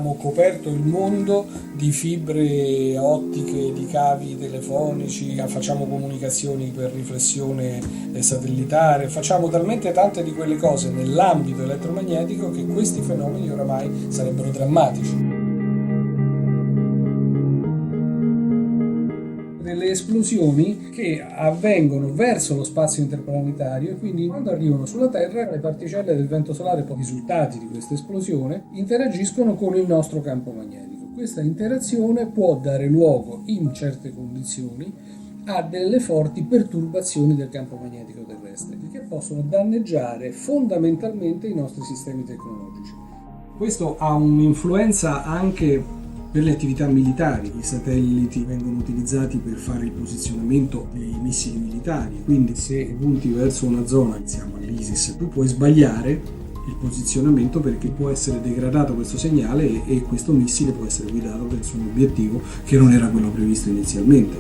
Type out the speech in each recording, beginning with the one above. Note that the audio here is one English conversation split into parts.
abbiamo coperto il mondo di fibre ottiche, di cavi telefonici, facciamo comunicazioni per riflessione satellitare, facciamo talmente tante di quelle cose nell'ambito elettromagnetico che questi fenomeni oramai sarebbero drammatici. Delle esplosioni che avvengono verso lo spazio interplanetario e quindi quando arrivano sulla Terra le particelle del vento solare, poi risultati di questa esplosione, interagiscono con il nostro campo magnetico. Questa interazione può dare luogo in certe condizioni a delle forti perturbazioni del campo magnetico terrestre che possono danneggiare fondamentalmente i nostri sistemi tecnologici. Questo ha un'influenza anche per le attività militari. I satelliti vengono utilizzati per fare il posizionamento dei missili militari, quindi se punti verso una zona, siamo all'ISIS, tu puoi sbagliare il posizionamento perché può essere degradato questo segnale e questo missile può essere guidato verso un obiettivo che non era quello previsto inizialmente.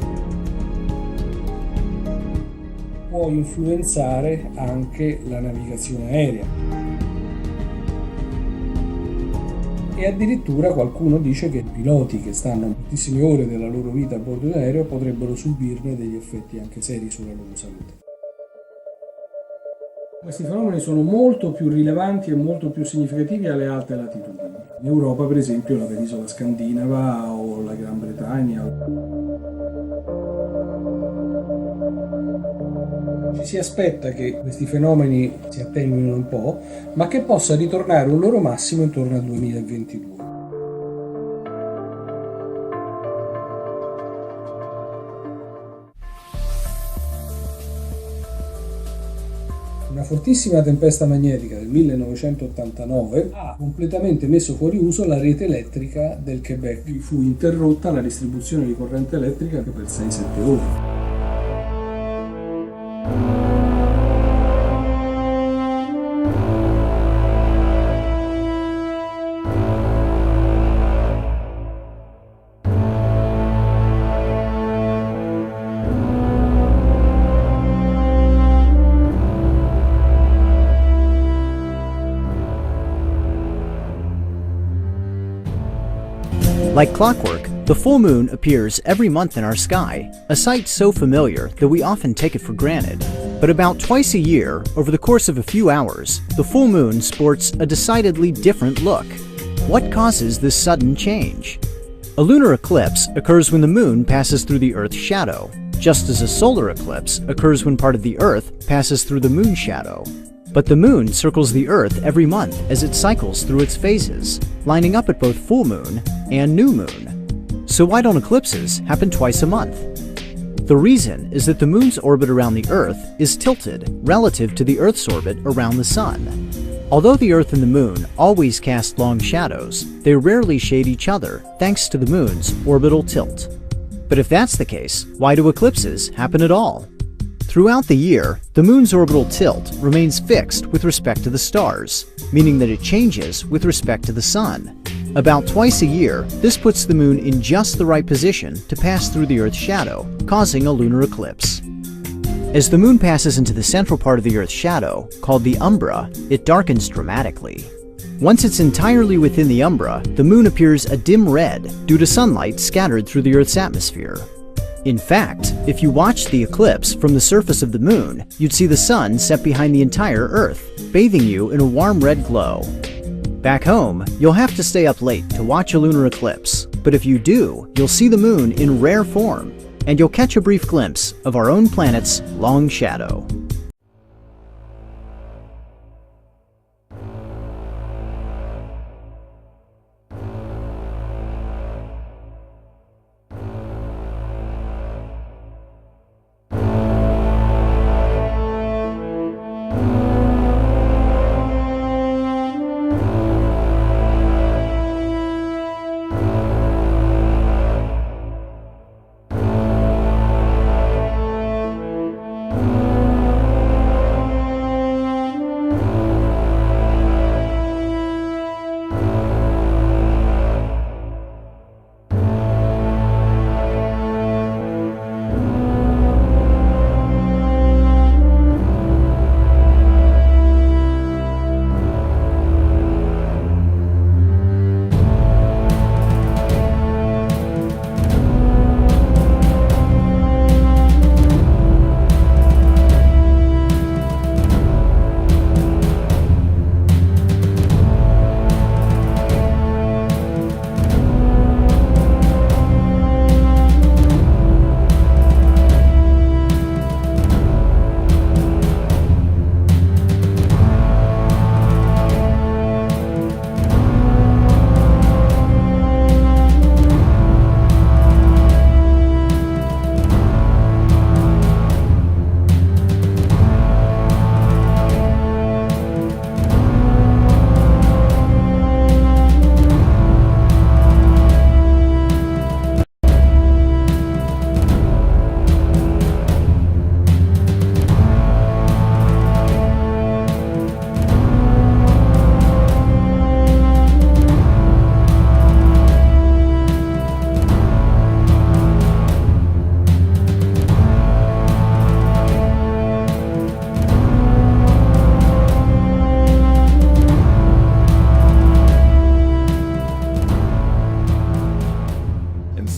Può influenzare anche la navigazione aerea. E addirittura qualcuno dice che i piloti che stanno moltissime ore della loro vita a bordo di un aereo potrebbero subirne degli effetti anche seri sulla loro salute. Questi fenomeni sono molto più rilevanti e molto più significativi alle alte latitudini. In Europa, per esempio, la penisola scandinava o la Gran Bretagna. Ci si aspetta che questi fenomeni si attenuino un po', ma che possa ritornare un loro massimo intorno al 2022. Una fortissima tempesta magnetica del 1989 ha completamente messo fuori uso la rete elettrica del Quebec. Fu interrotta la distribuzione di corrente elettrica per 6-7 ore. Like clockwork, the full moon appears every month in our sky, a sight so familiar that we often take it for granted. But about twice a year, over the course of a few hours, the full moon sports a decidedly different look. What causes this sudden change? A lunar eclipse occurs when the moon passes through the Earth's shadow, just as a solar eclipse occurs when part of the Earth passes through the moon's shadow. But the moon circles the Earth every month as it cycles through its phases, lining up at both full moon and new moon. So why don't eclipses happen twice a month? The reason is that the moon's orbit around the Earth is tilted relative to the Earth's orbit around the sun. Although the Earth and the moon always cast long shadows, they rarely shade each other thanks to the moon's orbital tilt. But if that's the case, why do eclipses happen at all? Throughout the year, the moon's orbital tilt remains fixed with respect to the stars, meaning that it changes with respect to the sun. About twice a year, this puts the moon in just the right position to pass through the Earth's shadow, causing a lunar eclipse. As the moon passes into the central part of the Earth's shadow, called the umbra, it darkens dramatically. Once it's entirely within the umbra, the moon appears a dim red due to sunlight scattered through the Earth's atmosphere. In fact, if you watched the eclipse from the surface of the moon, you'd see the sun set behind the entire Earth, bathing you in a warm red glow. Back home, you'll have to stay up late to watch a lunar eclipse, but if you do, you'll see the moon in rare form, and you'll catch a brief glimpse of our own planet's long shadow.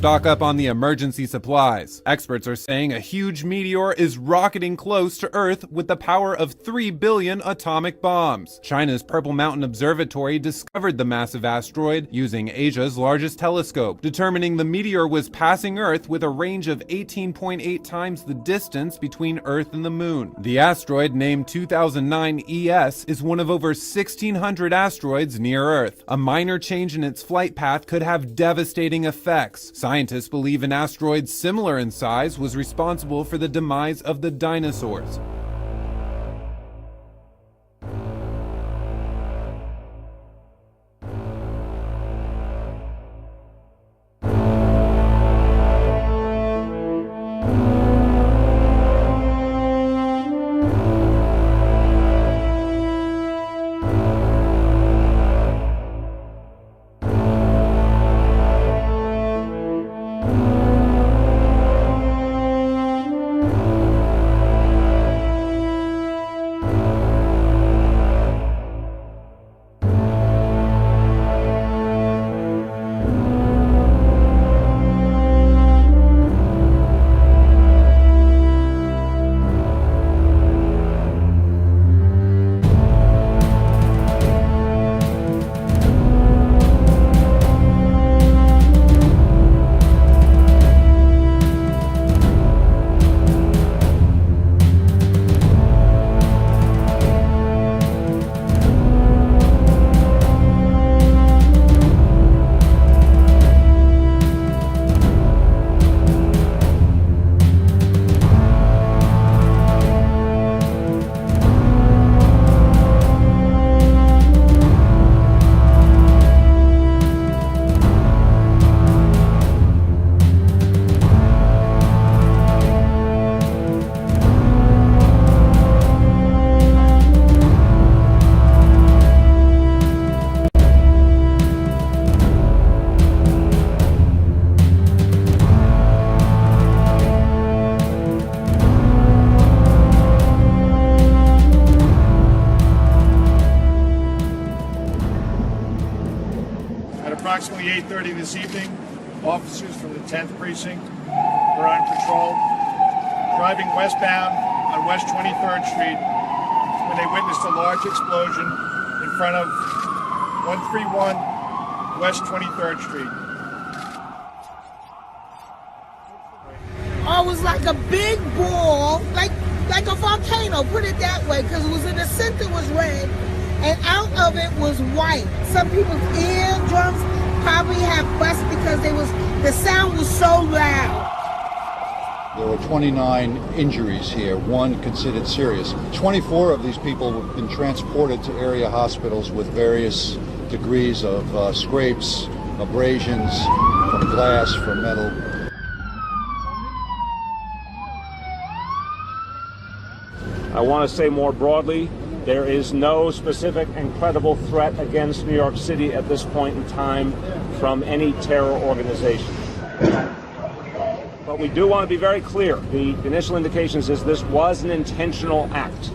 stock up on the emergency supplies. Experts are saying a huge meteor is rocketing close to Earth with the power of 3 billion atomic bombs. China's Purple Mountain Observatory discovered the massive asteroid using Asia's largest telescope, determining the meteor was passing Earth with a range of 18.8 times the distance between Earth and the Moon. The asteroid, named 2009 ES, is one of over 1,600 asteroids near Earth. A minor change in its flight path could have devastating effects. Scientists believe an asteroid similar in size was responsible for the demise of the dinosaurs. Approximately 8:30 this evening, officers from the 10th Precinct were on patrol, driving westbound on West 23rd Street when they witnessed a large explosion in front of 131 West 23rd Street. Oh, it was like a big ball, like a volcano, put it that way, because it was in the center was red, and out of it was white. Some people's eardrums probably have bust because the sound was so loud. There were 29 injuries here, one considered serious. 24 of these people have been transported to area hospitals with various degrees of scrapes, abrasions from glass, from metal. I want to say more broadly, there is no specific and credible threat against New York City at this point in time from any terror organization. But we do want to be very clear. The initial indications is this was an intentional act.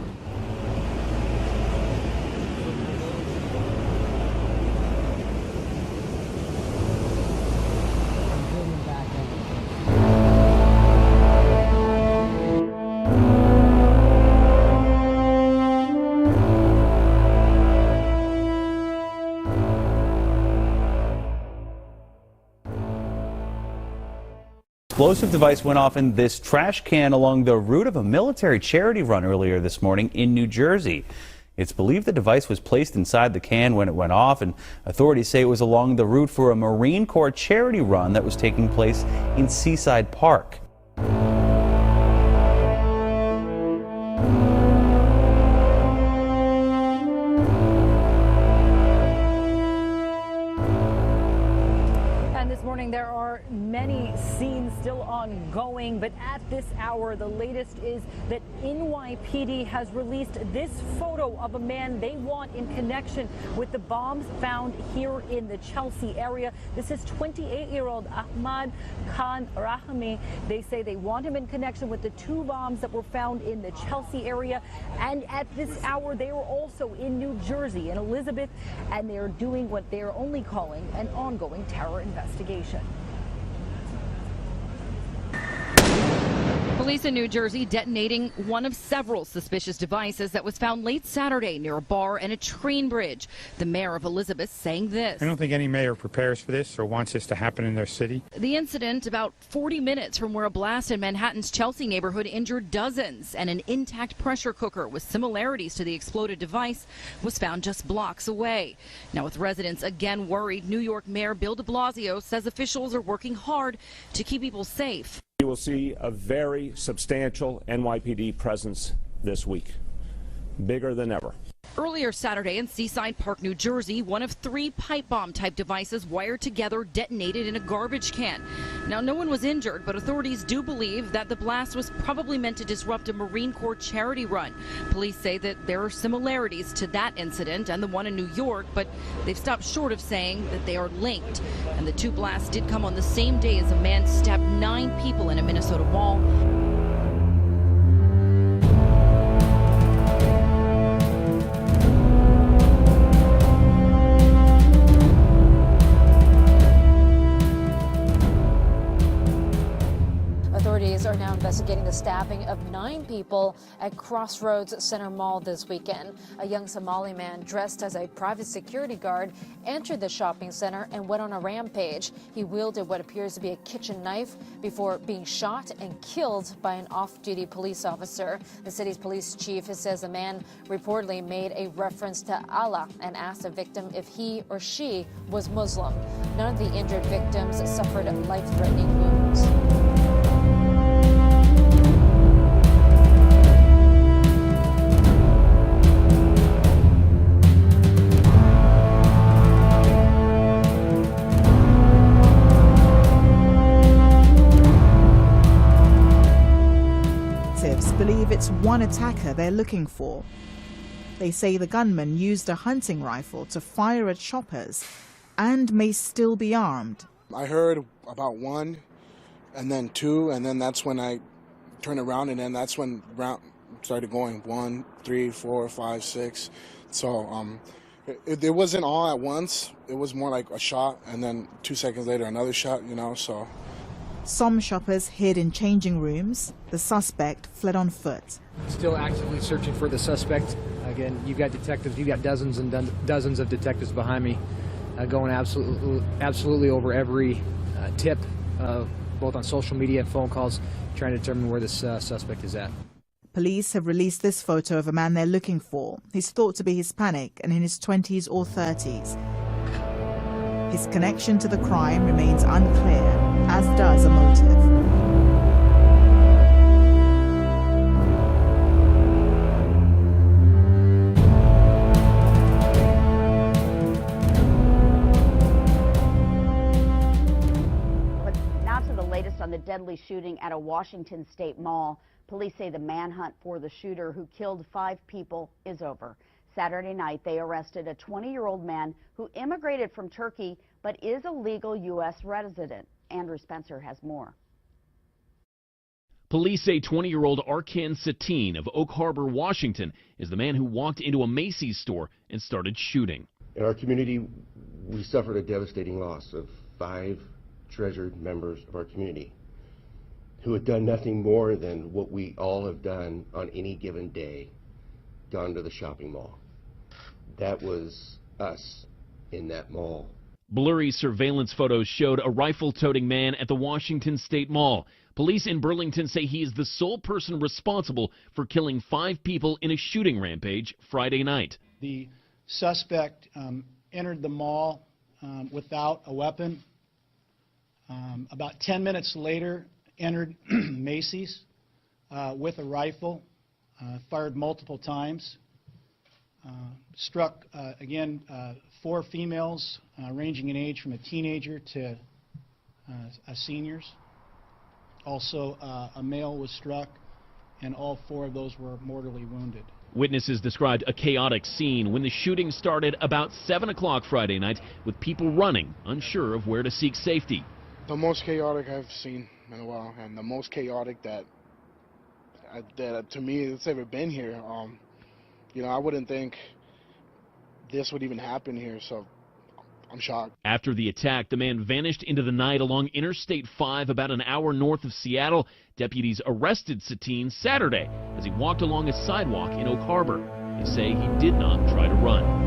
Explosive device went off in this trash can along the route of a military charity run earlier this morning in New Jersey. It's believed the device was placed inside the can when it went off, and authorities say it was along the route for a Marine Corps charity run that was taking place in Seaside Park. There are many scenes still ongoing, but at this hour, the latest is that NYPD has released this photo of a man they want in connection with the bombs found here in the Chelsea area. This is 28-year-old Ahmad Khan Rahmi. They say they want him in connection with the two bombs that were found in the Chelsea area. And at this hour, they are also in New Jersey, in Elizabeth, and they are doing what they're only calling an ongoing terror investigation. Police in New Jersey detonating one of several suspicious devices that was found late Saturday near a bar and a train bridge. The mayor of Elizabeth saying this. I don't think any mayor prepares for this or wants this to happen in their city. The incident about 40 minutes from where a blast in Manhattan's Chelsea neighborhood injured dozens, and an intact pressure cooker with similarities to the exploded device was found just blocks away. Now, with residents again worried, New York Mayor Bill de Blasio says officials are working hard to keep people safe. You will see a very substantial NYPD presence this week, bigger than ever. Earlier Saturday in Seaside Park, New Jersey, one of 3 pipe bomb type devices wired together detonated in a garbage can. Now, no one was injured, but authorities do believe that the blast was probably meant to disrupt a Marine Corps charity run. Police say that there are similarities to that incident and the one in New York, but they've stopped short of saying that they are linked. And the 2 blasts did come on the same day as a man stabbed 9 people in a Minnesota mall. Authorities are now investigating the stabbing of 9 people at Crossroads Center Mall this weekend. A young Somali man dressed as a private security guard entered the shopping center and went on a rampage. He wielded what appears to be a kitchen knife before being shot and killed by an off-duty police officer. The city's police chief says the man reportedly made a reference to Allah and asked the victim if he or she was Muslim. None of the injured victims suffered life-threatening wounds. Believe it's one attacker they're looking for. They say the gunman used a hunting rifle to fire at shoppers and may still be armed. I heard about 1 and then 2, and then that's when I turned around, and then that's when round started going 1, 3, 4, 5, 6. So it wasn't all at once. It was more like a shot, and then 2 seconds later another shot, so. Some shoppers hid in changing rooms. The suspect fled on foot. Still actively searching for the suspect. Again, you've got detectives, you've got dozens and dozens of detectives behind me going absolutely over every tip, both on social media and phone calls, trying to determine where this suspect is at. Police have released this photo of a man they're looking for. He's thought to be Hispanic and in his 20s or 30s. His connection to the crime remains unclear, as does a motive. Now to the latest on the deadly shooting at a Washington State mall. Police say the manhunt for the shooter who killed 5 people is over. Saturday night, they arrested a 20-year-old man who immigrated from Turkey but is a legal U.S. resident. Andrew Spencer has more. Police say 20-year-old Arkan Satine of Oak Harbor, Washington, is the man who walked into a Macy's store and started shooting. In our community, we suffered a devastating loss of 5 treasured members of our community who had done nothing more than what we all have done on any given day, gone to the shopping mall. That was us in that mall. Blurry surveillance photos showed a rifle-toting man at the Washington State Mall. Police in Burlington say he is the sole person responsible for killing 5 people in a shooting rampage Friday night. The suspect entered the mall without a weapon. About 10 minutes later, entered Macy's with a rifle, fired multiple times, struck, again, 4 females ranging in age from a teenager to seniors. Also, a male was struck, and all 4 of those were mortally wounded. Witnesses described a chaotic scene when the shooting started about 7 o'clock Friday night, with people running, unsure of where to seek safety. The most chaotic I've seen in a while, and the most chaotic that to me it's ever been here. I wouldn't think this would even happen here, so I'm shocked. After the attack, the man vanished into the night along Interstate 5 about an hour north of Seattle. Deputies arrested Satine Saturday as he walked along a sidewalk in Oak Harbor. They say he did not try to run.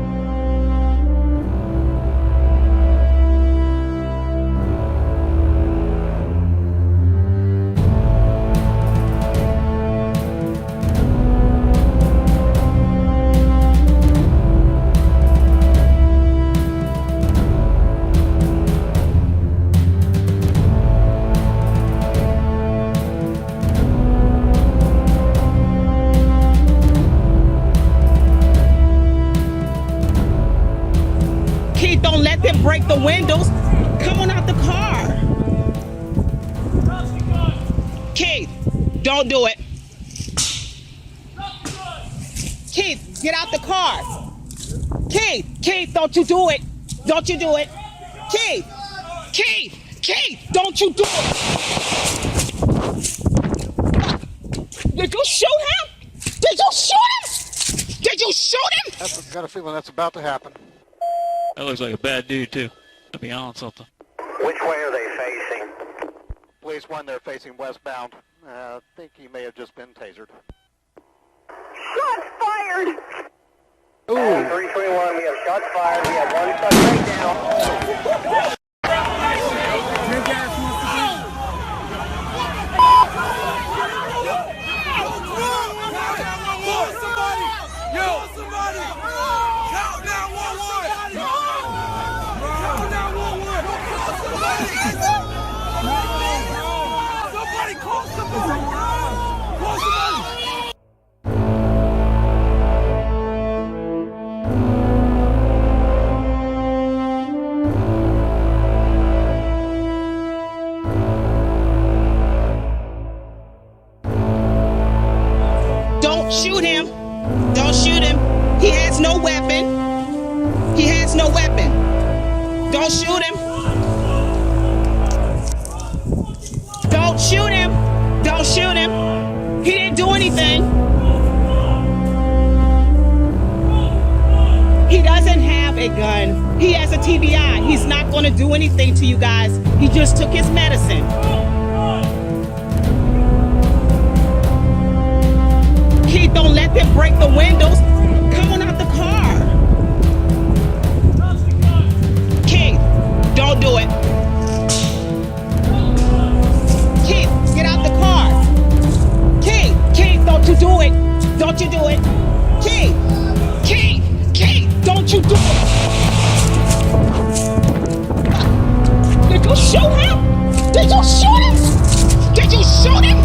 Don't let them break the windows. Come on out the car. Keith, don't do it. Keith, get out the car. Keith, don't you do it. Don't you do it. Keith, don't you do it. Did you shoot him? Did you shoot him? I've got a feeling that's about to happen. That looks like a bad dude, too, to be honest with you. Which way are they facing? Police 1, they're facing westbound. I think he may have just been tasered. Shots fired! Ooh. 321, we have shots fired. We have one suspect down. Don't shoot him. Don't shoot him. He has no weapon. He has no weapon. Don't shoot him. Don't shoot him. Don't shoot him. He didn't do anything. He doesn't have a gun. He has a TBI. He's not going to do anything to you guys. He just took his medicine. Keith, don't let them break the windows. Come on out the car. Keith, don't do it. Keith, get out the car. Keith, don't you do it. Don't you do it. Keith, don't you do it. Did you shoot him? Did you shoot him? Did you shoot him?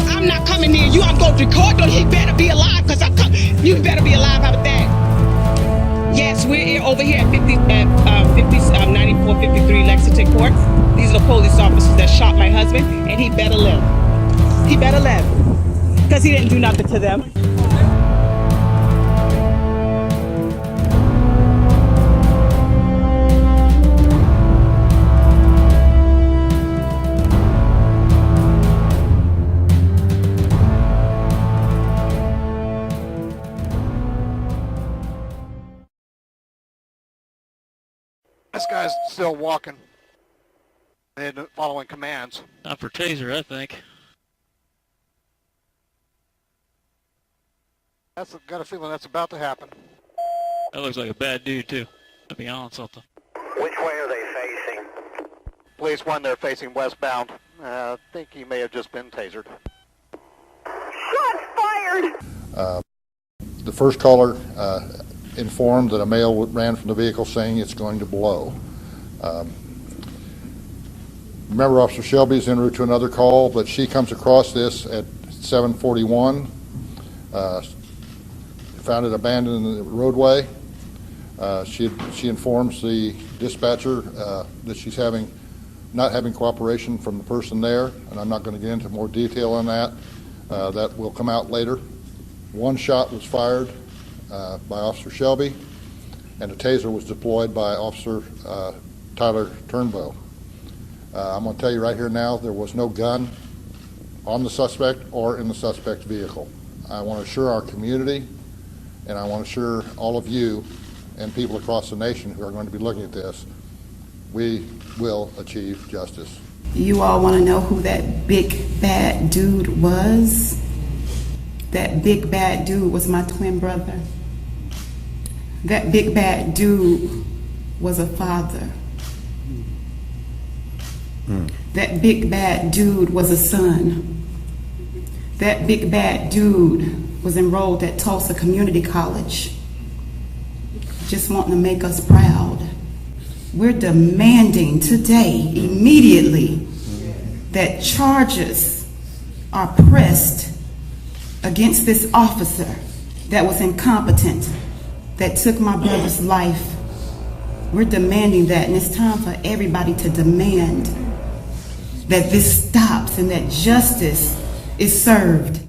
I'm not coming near you. I'm going to record. He better be alive, because you better be alive. How about that? Yes, we're over here at 9453 Lexington Court. These are the police officers that shot my husband, and he better live. He better live, because he didn't do nothing to them. This guy's still walking and following commands. Not for taser, I think. I've got a feeling that's about to happen. That looks like a bad dude, too, to be honest with you. Which way are they facing? Police 1, they're facing westbound. I think he may have just been tasered. Shots fired! The first caller informed that a male ran from the vehicle saying it's going to blow. Remember, Officer Shelby's en route to another call, but she comes across this at 7:41. Found it abandoned in the roadway. She informs the dispatcher that she's not having cooperation from the person there, and I'm not going to get into more detail on that. That will come out later. One shot was fired by Officer Shelby, and a taser was deployed by Officer Tyler Turnbow. I'm going to tell you right here now, there was no gun on the suspect or in the suspect's vehicle. I want to assure our community, and I want to assure all of you and people across the nation who are going to be looking at this, we will achieve justice. You all want to know who that big bad dude was? That big bad dude was my twin brother. That big bad dude was a father. That big bad dude was a son. That big bad dude was enrolled at Tulsa Community College, just wanting to make us proud. We're demanding today, immediately, that charges are pressed against this officer that was incompetent, that took my brother's life. We're demanding that, and it's time for everybody to demand that this stops and that justice is served.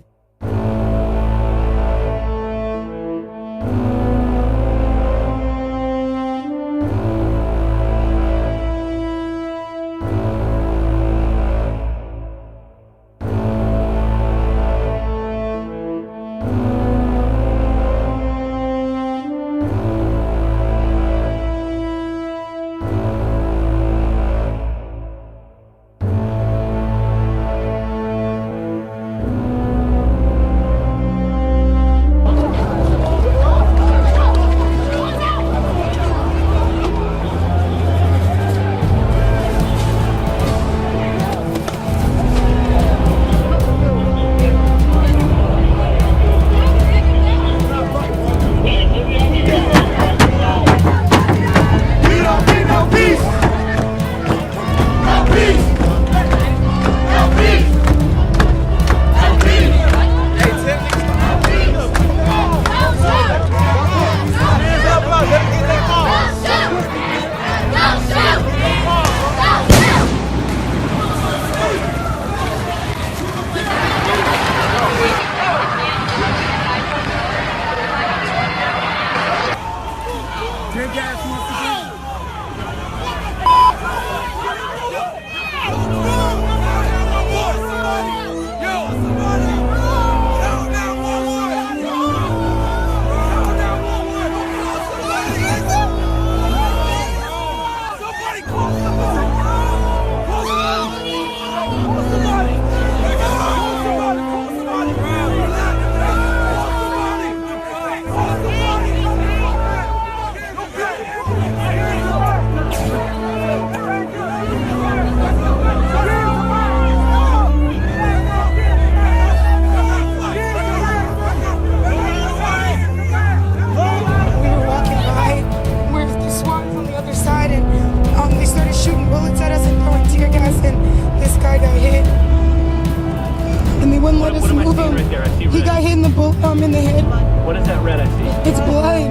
In the head. What is that red I see? It's blood.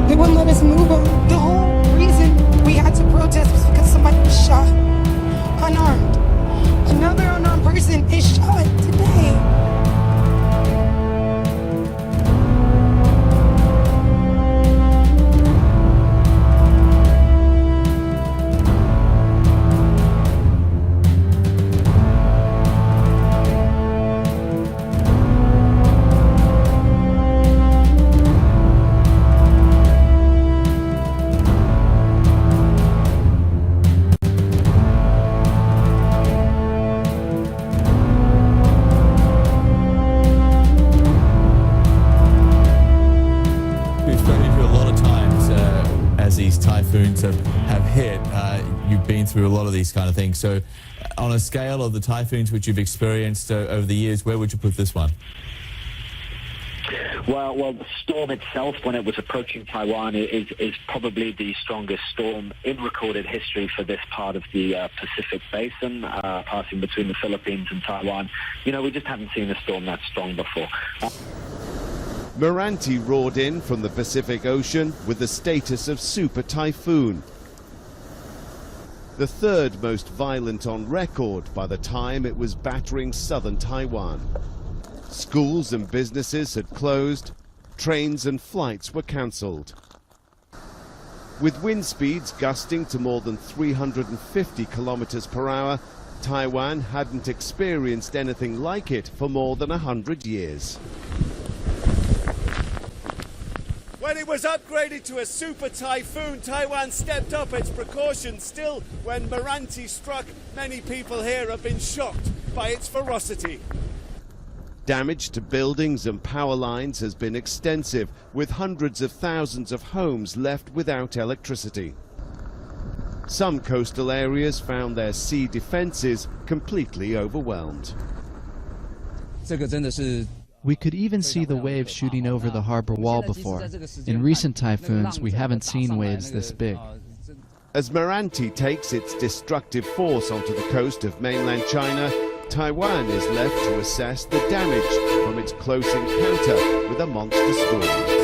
They wouldn't let us move on. The whole reason we had to protest was because somebody was shot, unarmed. Another unarmed person is shot today. typhoons have hit, you've been through a lot of these kind of things. So on a scale of the typhoons which you've experienced over the years, where would you put this one? Well, the storm itself, when it was approaching Taiwan, is probably the strongest storm in recorded history for this part of the Pacific Basin, passing between the Philippines and Taiwan. You know, we just haven't seen a storm that strong before. Meranti roared in from the Pacific Ocean with the status of super typhoon, the third most violent on record by the time it was battering southern Taiwan. Schools and businesses had closed, trains and flights were cancelled. With wind speeds gusting to more than 350 kilometers per hour, Taiwan hadn't experienced anything like it for more than 100 years. When it was upgraded to a super typhoon, Taiwan stepped up its precautions. Still, when Meranti struck, many people here have been shocked by its ferocity. Damage to buildings and power lines has been extensive, with hundreds of thousands of homes left without electricity. Some coastal areas found their sea defenses completely overwhelmed. We could even see the waves shooting over the harbor wall before. In recent typhoons, we haven't seen waves this big. As Meranti takes its destructive force onto the coast of mainland China, Taiwan is left to assess the damage from its close encounter with a monster storm.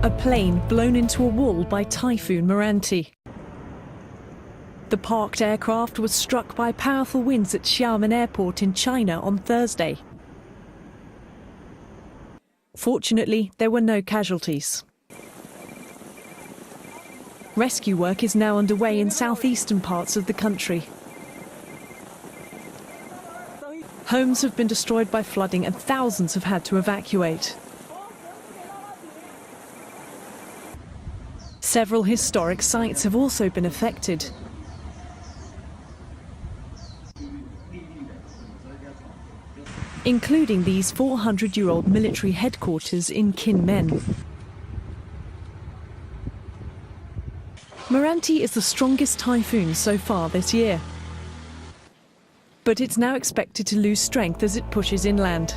A plane blown into a wall by Typhoon Meranti. The parked aircraft was struck by powerful winds at Xiamen Airport in China on Thursday. Fortunately, there were no casualties. Rescue work is now underway in southeastern parts of the country. Homes have been destroyed by flooding and thousands have had to evacuate. Several historic sites have also been affected. Including these 400-year-old military headquarters in Kinmen. Meranti is the strongest typhoon so far this year. But it's now expected to lose strength as it pushes inland,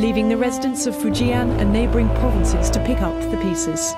leaving the residents of Fujian and neighbouring provinces to pick up the pieces.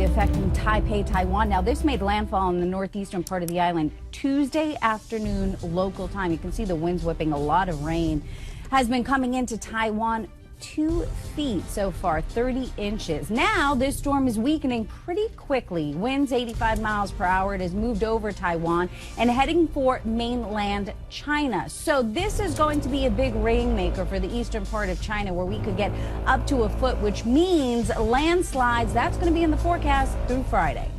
Affecting Taipei, Taiwan. Now, this made landfall in the northeastern part of the island Tuesday afternoon local time. You can see the winds whipping. A lot of rain has been coming into Taiwan. 2 feet so far, 30 inches. Now, this storm is weakening pretty quickly. Winds 85 miles per hour. It has moved over Taiwan and heading for mainland China. So this is going to be a big rainmaker for the eastern part of China, where we could get up to a foot, which means landslides. That's going to be in the forecast through Friday.